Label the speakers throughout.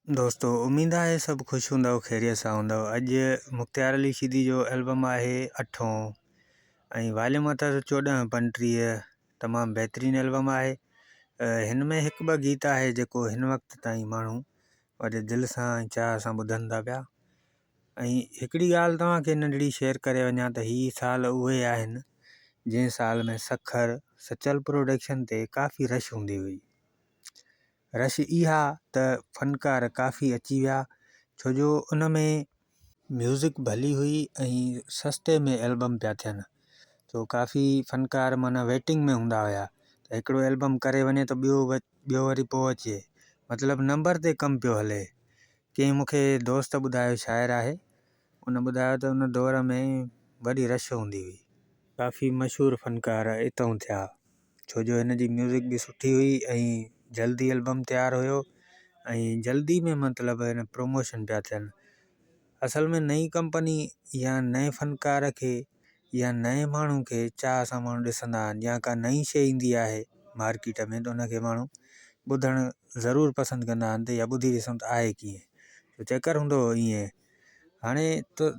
Speaker 1: दोस्तों उम्मीद है सब खुश हूंदव खैरियत सां हूंदव। अॼु मुख़्तियार अली शीदी जो एल्बम आहे अठों ऐं वॉल्यूम अथसि 14-35। तमामु बहितरीनु एल्बम आहे। हिन में हिकु ॿ गीत आहे जेको हिन वक़्त ताईं माण्हू वॾे दिलि सां ऐं चाह सां ॿुधनि था पिया। ऐं हिकिड़ी ॻाल्हि तव्हांखे नंढड़ी शेयर करे वञा त हीअ साल उहे आहिनि जंहिं साल में सखर सचल प्रोडक्शन ते काफ़ी रश हूंदी हुई। रश इहा त फ़नकार काफ़ी अची विया, छो जो उन में म्यूज़िक भली हुई ऐं सस्ते में एल्बम पिया थियनि, तो काफ़ी फ़नकार माना वेटिंग में हूंदा हुया त हिकिड़ो एल्बम करे वञे त ॿियो वरी पोइ अचे, मतिलबु नंबर ते कमु पियो हले। कंहिं मूंखे दोस्त ॿुधायो, शाइर आहे, उन ॿुधायो त उन दौर में वॾी रश हूंदी हुई। काफ़ी मशहूरु फ़नकार इतों थिया, छो जो हिन जी म्यूज़िक बि सुठी हुई ऐं जल्दी एल्बम तयारु हुयो ऐं जल्दी में मतिलबु हिन प्रमोशन पिया थियनि। असल में नई कंपनी या नए फ़नकार खे या नए माण्हू खे चाह सां माण्हू ॾिसंदा आहिनि, या का नई शइ ईंदी आहे मार्केट में त उनखे माण्हू ॿुधणु ज़रूरु पसंदि कंदा आहिनि त या ॿुधी ॾिसूं त आहे कीअं, चकर हूंदो ईअं। हाणे त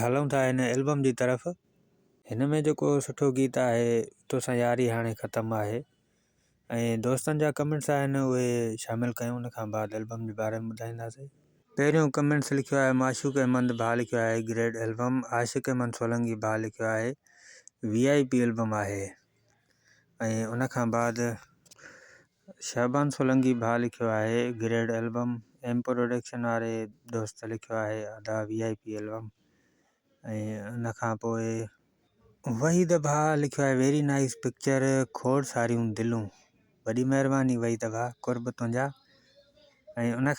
Speaker 1: हलूं था हिन एल्बम जी तरफ़। हिन में जेको सुठो गीत आहे तोसां यारी हाणे ख़तमु आहे ऐं दोस्तनि जा कमेंट्स आहिनि उहे शामिलु कयूं, उन खां बाद एल्बम जे बारे में ॿुधाईंदासीं। पहिरियों कमेंट्स लिखियो आहे माशूक अहमद भाउ, लिखियो आहे ग्रेट एल्बम। आशिक़ अहमद सोलंकी भाउ लिखियो आहे VIP एल्बम आहे। ऐं उन खां बाद शहबान सोलंकी भाउ लिखियो आहे ग्रेट एल्बम। एम प्रोडक्शन वारे दोस्त लिखियो आहे अदा VIP एल्बम। ऐं उन खां पोइ वहीद भाउ लिखियो आहे वेरी नाइस पिक्चर, खोड़ सारियूं दिलूं। वॾी महिरबानी वहीद भाउ, कुर्ब तुंहिंजा। ऐं उन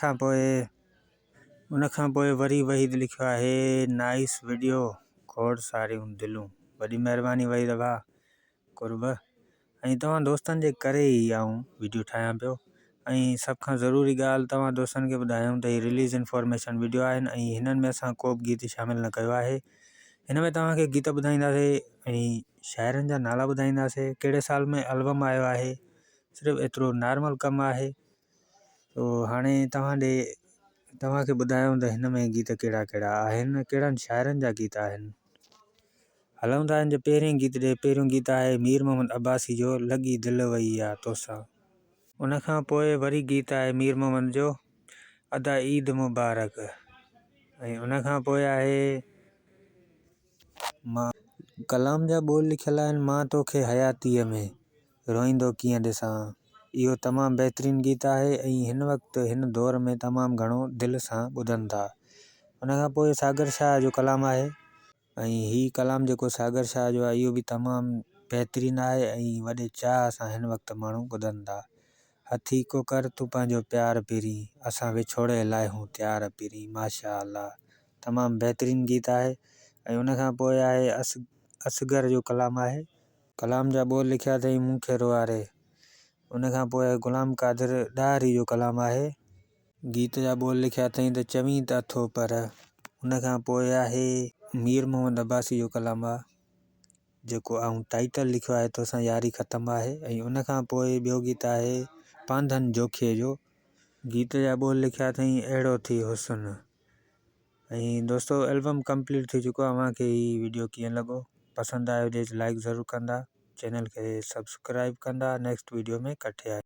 Speaker 1: खां पोइ वरी वहीद लिखियो आहे नाइस वीडियो, खोड़ सारियूं दिलूं। वॾी महिरबानी वहीद भाउ, कुर्ब। ऐं तव्हां दोस्तनि जे करे ई आऊं वीडियो ठाहियां पियो। ऐं सभ खां ज़रूरी ॻाल्हि तव्हां दोस्तनि खे ॿुधायूं त हीअ रिलीज़ इंफॉर्मेशन वीडियो आहिनि ऐं हिननि में असां को बि गीत शामिलु न कयो आहे। हिन में तव्हांखे गीत ॿुधाईंदासीं ऐं शाइरनि जा नाला ॿुधाईंदासीं, कहिड़े साल में एल्बम आयो आहे, सिर्फ़ु एतिरो नॉर्मल कमु आहे। तो हाणे तव्हांखे ॿुधायूं त हिन में गीत कहिड़ा कहिड़ा आहिनि, कहिड़नि शाइरनि जा गीत आहिनि। हलूं था हिन जे पहिरें गीत ॾे। पहिरियों गीत आहे मीर मोहम्मद अब्बासी जो लॻी दिलि वई आहे तोसां। उन खां पोइ वरी गीत आहे मीर मोहम्मद जो अदा ईद मुबारक। ऐं उन खां पोइ आहे मां कलाम जा ॿोल लिखियल आहिनि मां तोखे हयातीअ में रोईंदो कीअं ॾिसां। इहो तमामु बहितरीनु गीत आहे ऐं हिन वक़्तु हिन दौर में तमामु घणो दिलि सां ॿुधनि था। उन खां पोइ सागर शाह जो कलाम आहे ऐं हीअ कलाम जेको सागर शाह जो आहे इहो बि तमामु बहितरीनु आहे ऐं वॾे चाह सां हिन वक़्तु माण्हू ॿुधनि था। हथी को कर तूं पंहिंजो प्यार पिरी, असां विछोड़े लाइ हूं तयार पिरी, माशा अल्लाह। तमामु बहितरीनु गीत आहे। ऐं उन खां पोइ आहे असगर जो कलाम आहे। कलाम जा ॿोल लिखिया अथई मूंखे रुआरे। उन खां पोइ ग़ुलाम कादिर ॾारी जो कलाम आहे। गीत जा ॿोल लिखिया अथई त चवीं त अथो पर। उन खां पोइ आहे मीर मोहम्मद अब्बासी जो कलाम आहे जेको ऐं टाइटल लिखियो आहे तोसां यारी ख़तमु आहे। ऐं उन खां पोइ ॿियो गीत आहे पांधन जोखीअ जो। गीत जा ॿोल लिखिया अथई अहिड़ो थी हुस्न। ऐं दोस्तों एल्बम कंप्लीट थी चुको आहे। तव्हांखे हीअ वीडियो कीअं लॻो, पसंदि आयो हुजे लाइक ज़रूरु कंदा, चैनल खे सब्सक्राइब कंदा। नेक्स्ट वीडियो में कठे आहे।